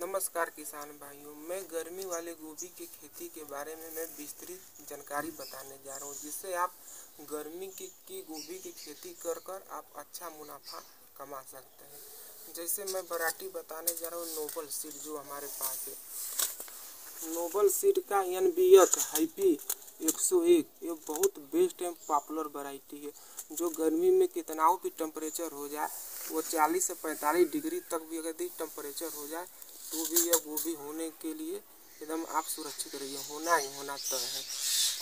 नमस्कार किसान भाइयों, मैं गर्मी वाले गोभी की खेती के बारे में मैं विस्तृत जानकारी बताने जा रहा हूं, जिससे आप गर्मी की गोभी की खेती कर आप अच्छा मुनाफा कमा सकते हैं। जैसे मैं वैरायटी बताने जा रहा हूं नोबल सीड, जो हमारे पास है। नोबल सीड का NBH हाइपी 101 ये बहुत बेस्ट एंड पॉपुलर वैरायटी है, जो गर्मी में कितना भी टेम्परेचर हो जाए, वो 40 से 45 डिग्री तक भी अगर टेम्परेचर हो जाए तो भी यह गोभी होने के लिए एकदम आप सुरक्षित रहिए, होना ही होना तय है।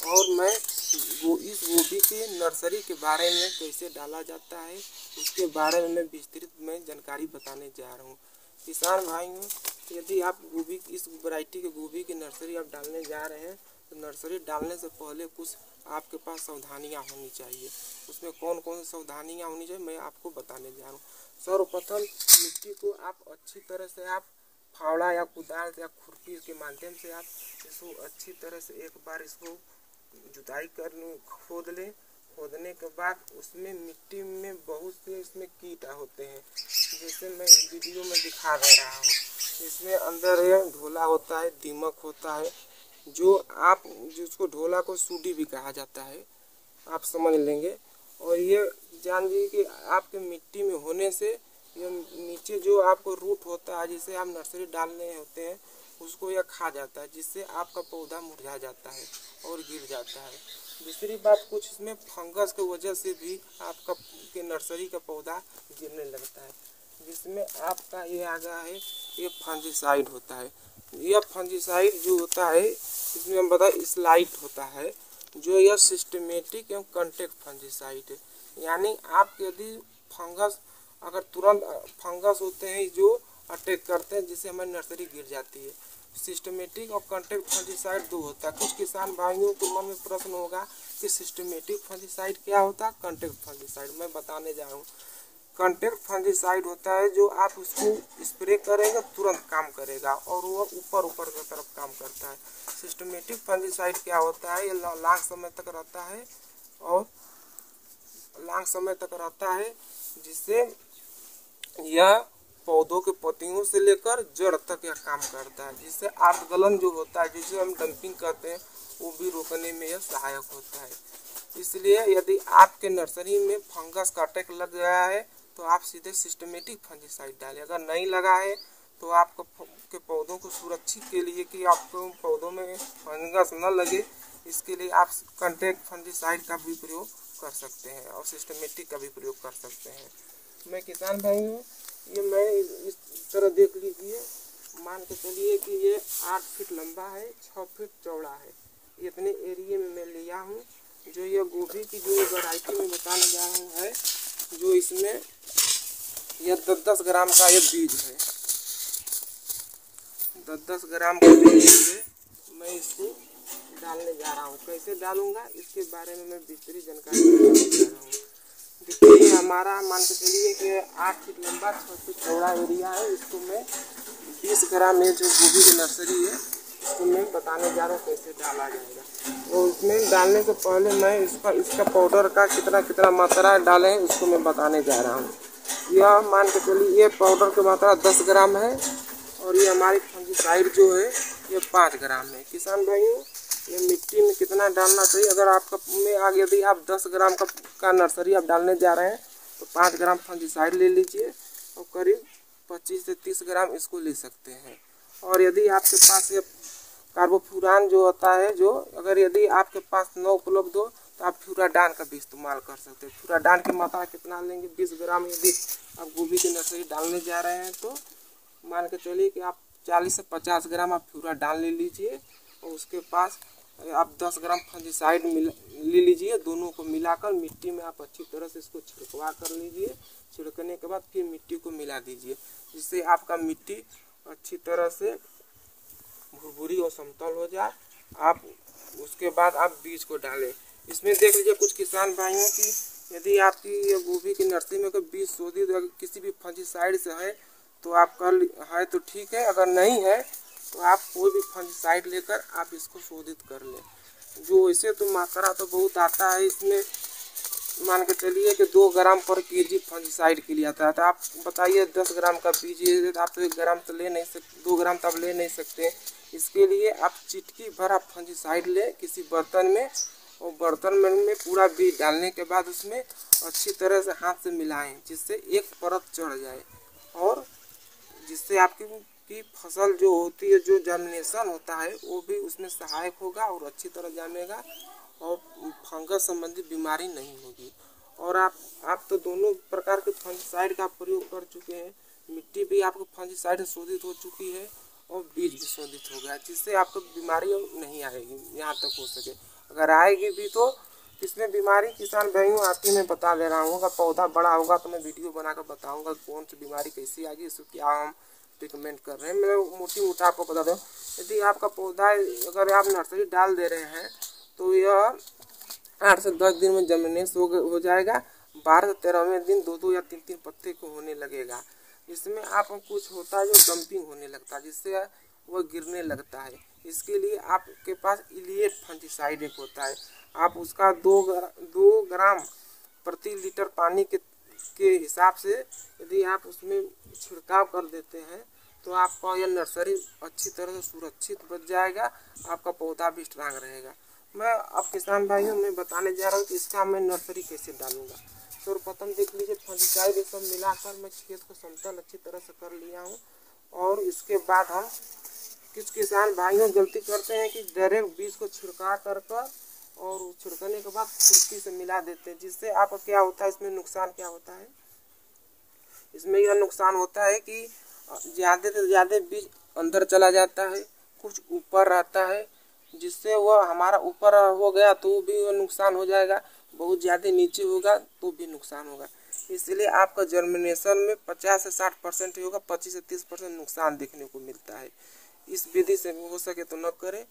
और मैं इस गोभी के नर्सरी के बारे में कैसे डाला जाता है उसके बारे में मैं विस्तृत में जानकारी बताने जा रहा हूँ। किसान भाइयों, यदि आप गोभी इस वैरायटी के गोभी की नर्सरी आप डालने जा रहे हैं तो नर्सरी डालने से पहले कुछ आपके पास सावधानियाँ होनी चाहिए। उसमें कौन कौन सी सावधानियाँ होनी चाहिए मैं आपको बताने जा रहा हूँ। सर्वप्रथम मिट्टी को आप अच्छी तरह से आप फावड़ा या कुदाल या खुरपी के माध्यम से आप इसको अच्छी तरह से एक बार इसको जुताई कर खोद लें। खोदने के बाद उसमें मिट्टी में बहुत से इसमें कीट होते हैं, जैसे मैं वीडियो में दिखा दे रहा हूँ। इसमें अंदर ढोला होता है, दीमक होता है, जो आप जिसको ढोला को सूडी भी कहा जाता है, आप समझ लेंगे। और ये जान लीजिए कि आपके मिट्टी में होने से ये नीचे जो आपको रूट होता है जिसे आप नर्सरी डालने होते हैं उसको यह खा जाता है, जिससे आपका पौधा मुरझा जाता है और गिर जाता है। दूसरी बात, कुछ इसमें फंगस की वजह से भी आपका के नर्सरी का पौधा गिरने लगता है, जिसमें आपका ये आ गया है ये फंजीसाइड होता है। यह फंजीसाइड जो होता है इसमें हम बताएं स्लाइट होता है, जो यह सिस्टमेटिक एवं कॉन्टैक्ट फंजीसाइड है। यानी आप यदि फंगस अगर तुरंत फंगस होते हैं जो अटैक करते हैं जिससे हमारी नर्सरी गिर जाती है। सिस्टमेटिक और कॉन्टैक्ट फंजीसाइड दो होता है। कुछ किसान भाइयों के मन में प्रश्न होगा कि सिस्टमेटिक फंजीसाइड क्या होता है, कॉन्टैक्ट फंजीसाइड मैं बताने जा रहा हूँ। कॉन्टैक्ट फंजीसाइड होता है जो आप उसको स्प्रे करेंगे तुरंत काम करेगा और वो ऊपर की तरफ काम करता है। सिस्टमेटिक फंजीसाइड क्या होता है, ये लंबा समय तक रहता है और लंबा समय तक रहता है, जिससे यह पौधों के पत्तियों से लेकर जड़ तक यह काम करता है, जिससे आर्द्रगलन जो होता है जिसे हम डंपिंग कहते हैं वो भी रोकने में यह सहायक होता है। इसलिए यदि आपके नर्सरी में फंगस का अटैक लग गया है तो आप सीधे सिस्टमेटिक फंजीसाइड डालें। अगर नहीं लगा है तो आपके पौधों को सुरक्षित के लिए कि आपको पौधों में फंगस न लगे, इसके लिए आप कॉन्टैक्ट फंजीसाइड का भी प्रयोग कर सकते हैं और सिस्टमेटिक का भी प्रयोग कर सकते हैं। मैं किसान भाई हूँ, ये मैं इस तरह देख लीजिए, मान के चलिए कि ये 8 फीट लंबा है, 6 फीट चौड़ा है। इतने एरिया में मैं लिया हूँ। जो ये गोभी की जो वैरायटी में बताने जा रहा हूँ है, जो इसमें यह 10-10 ग्राम का ये बीज है, 10-10 ग्राम का बीज है। मैं इसको डालने जा रहा हूँ। कैसे डालूंगा इसके बारे में मैं विस्तृत जानकारी देने जा रहा हूँ। देखिए, हमारा मान के चलिए कि 8 फीट लंबा 6 फीट चौड़ा एरिया है। इसको मैं 20 ग्राम में जो गोभी की नर्सरी है इसको मैं बताने जा रहा हूँ कैसे डाला जाएगा। तो इसमें डालने से पहले मैं इसका पाउडर का कितना मात्रा डालें उसको मैं बताने जा रहा हूँ। यह मान के चलिए ये पाउडर की मात्रा 10 ग्राम है और ये हमारी फंजीसाइड जो है ये 5 ग्राम है। किसान भाइयों, ये मिट्टी में कितना डालना चाहिए, अगर आपका में आगे यदि आप 10 ग्राम का नर्सरी आप डालने जा रहे हैं तो 5 ग्राम फंजीसाइड ले लीजिए और करीब 25 से 30 ग्राम इसको ले सकते हैं। और यदि आपके पास ये कार्बोफ्यूरान जो होता है, जो अगर यदि आपके पास न उपलब्ध हो तो आप फ्यूराडान का भी इस्तेमाल कर सकते हैं। फ्यूराडान की मात्रा कितना लेंगे, 20 ग्राम यदि आप गोभी की नर्सरी डालने जा रहे हैं तो मान के चलिए कि आप 40 से 50 ग्राम आप फ्यूराडान ले लीजिए और उसके पास आप 10 ग्राम फंजीसाइड ले लीजिए। दोनों को मिलाकर मिट्टी में आप अच्छी तरह से इसको छिड़कवा कर लीजिए। छिड़कने के बाद फिर मिट्टी को मिला दीजिए, जिससे आपका मिट्टी अच्छी तरह से भुरभुरी और समतल हो जाए। आप उसके बाद आप बीज को डालें। इसमें देख लीजिए कुछ किसान भाइयों की यदि आपकी ये गोभी की नर्सरी में कोई बीज शोधित किसी भी फंजीसाइड से है तो आप कर है तो ठीक है, अगर नहीं है तो आप कोई भी फंजीसाइड लेकर आप इसको शोधित कर लें। जो वैसे तो मात्रा तो बहुत आता है इसमें, मान के चलिए कि 2 ग्राम पर केजी फंगिसाइड के लिए आता है। तो आप बताइए 10 ग्राम का बीज है तो आप तो 1 ग्राम तो ले नहीं सकते, 2 ग्राम तो आप ले नहीं सकते। इसके लिए आप चिटकी भर आप फंगिसाइड ले किसी बर्तन में, और बर्तन में पूरा बीज डालने के बाद उसमें अच्छी तरह से हाथ से मिलाएं, जिससे एक परत चढ़ जाए और जिससे आपकी फसल जो होती है, जो जर्मिनेशन होता है वो भी उसमें सहायक होगा और अच्छी तरह जामेगा और फंगस संबंधी बीमारी नहीं होगी। और आप तो दोनों प्रकार के फंगिसाइड का प्रयोग कर चुके हैं, मिट्टी भी आपको फंगिसाइड से शोधित हो चुकी है और बीज भी शोधित हो गया, जिससे आपको बीमारी नहीं आएगी यहाँ तक हो सके। अगर आएगी भी तो किसमें बीमारी किसान भाइयों आती मैं बता दे रहा हूँ। अगर पौधा बड़ा होगा तो मैं वीडियो बनाकर बताऊँगा कौन सी बीमारी कैसी आएगी, इसको क्या हम रिकमेंड कर रहे हैं। मैं मोटा आपको बता दूँ, यदि आपका पौधा अगर आप नर्सरी डाल दे रहे हैं तो यह 8 से 10 दिन में जर्मिनेट हो जाएगा। 12 से 13वें दिन 2-2 या 3-3 पत्ते को होने लगेगा। इसमें आप कुछ होता है जो डंपिंग होने लगता है, जिससे वह गिरने लगता है। इसके लिए आपके पास इलिएट फंगिसाइड एक होता है, आप उसका 2 ग्राम प्रति लीटर पानी के हिसाब से यदि आप उसमें छिड़काव कर देते हैं तो आपका यह नर्सरी अच्छी तरह से सुरक्षित बच जाएगा, आपका पौधा भी स्ट्रांग रहेगा। मैं अब किसान भाइयों में बताने जा रहा हूँ कि इसका मैं नर्सरी कैसे डालूँगा। सर्वप्रथम देख लीजिए फंगिसाइड ये सब मिलाकर मैं खेत को समतल अच्छी तरह से कर लिया हूँ। और इसके बाद हम कुछ किसान भाइयों गलती करते हैं कि डायरेक्ट बीज को छिड़का कर और छिड़कने के बाद खुरपी से मिला देते हैं, जिससे आपका क्या होता है, इसमें नुकसान क्या होता है। इसमें यह नुकसान होता है कि ज़्यादा से ज़्यादा बीज अंदर चला जाता है, कुछ ऊपर रहता है, जिससे वह हमारा ऊपर हो गया तो भी वह नुकसान हो जाएगा, बहुत ज़्यादा नीचे होगा तो भी नुकसान होगा। इसलिए आपका जर्मिनेशन में 50 से 60% होगा, 25 से 30% नुकसान देखने को मिलता है। इस विधि से हो सके तो न करें।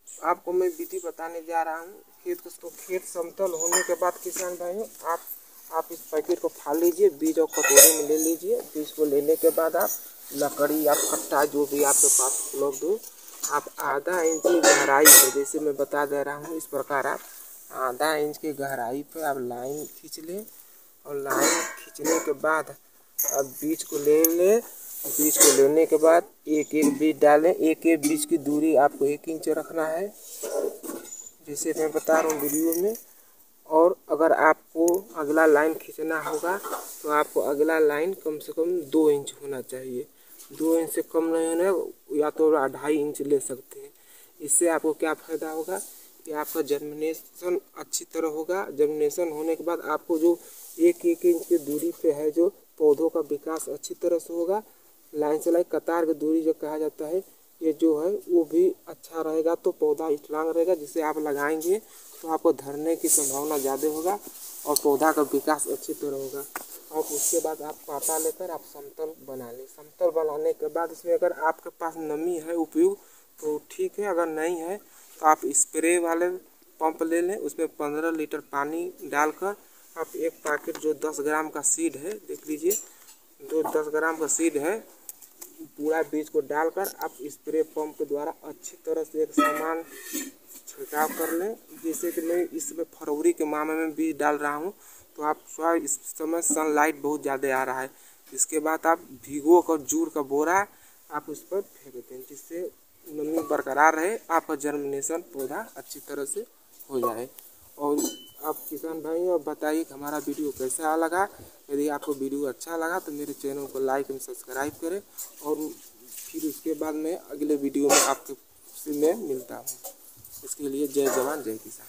आपको मैं विधि बताने जा रहा हूँ। खेत समतल होने के बाद किसान भाइयों आप इस पैकेट को फाड़ लीजिए, बीज और कटोरे में ले लीजिए। बीज को लेने के बाद आप लकड़ी या कट्टा जो भी आपके पास उपलब्ध हो, आप आधा इंच की गहराई पे, जैसे मैं बता दे रहा हूँ इस प्रकार आप आधा इंच की गहराई पे आप लाइन खींच लें। और लाइन खींचने के बाद आप बीज को ले लें। बीज को लेने के बाद एक एक बीज डालें। एक एक बीज की दूरी आपको 1 इंच रखना है, जैसे मैं बता रहा हूँ वीडियो में। और अगर आपको अगला लाइन खींचना होगा तो आपको अगला लाइन कम से कम 2 इंच होना चाहिए। 2 इंच से कम नहीं होना, या तो 2.5 इंच ले सकते हैं। इससे आपको क्या फ़ायदा होगा कि आपका जर्मिनेशन अच्छी तरह होगा। जर्मिनेशन होने के बाद आपको जो 1-1 इंच की दूरी पे है जो पौधों का विकास अच्छी तरह से होगा। लाइन से लाइन कतार की दूरी जो कहा जाता है, ये जो है वो भी अच्छा रहेगा, तो पौधा स्ट्रांग रहेगा, जिससे आप लगाएंगे तो आपको धरने की संभावना ज़्यादा होगा और पौधा का विकास अच्छी तरह होगा। और उसके बाद आप पाता लेकर आप समतल बना लें। समतल बनाने के बाद इसमें अगर आपके पास नमी है उपयुक्त तो ठीक है, अगर नहीं है तो आप स्प्रे वाले पंप ले लें। उसमें 15 लीटर पानी डालकर आप एक पैकेट जो 10 ग्राम का सीड है, देख लीजिए जो 10 ग्राम का सीड है, पूरा बीज को डालकर आप स्प्रे पंप के द्वारा अच्छी तरह से एक समान छिड़काव कर लें। जैसे कि मैं इसमें फरवरी के माह में बीज डाल रहा हूँ, तो आप इस समय सनलाइट बहुत ज़्यादा आ रहा है। इसके बाद आप भिगो कर जूड़ का बोरा आप उस पर फेंक दें, जिससे नमी बरकरार रहे, आपका जर्मिनेशन पौधा अच्छी तरह से हो जाए। और आप किसान भाई अब बताइए कि हमारा वीडियो कैसा लगा। यदि आपको वीडियो अच्छा लगा तो मेरे चैनल को लाइक एंड सब्सक्राइब करें, और फिर उसके बाद मैं अगले वीडियो में आपके में मिलता हूँ। इसके लिए जय जवान जय किसान।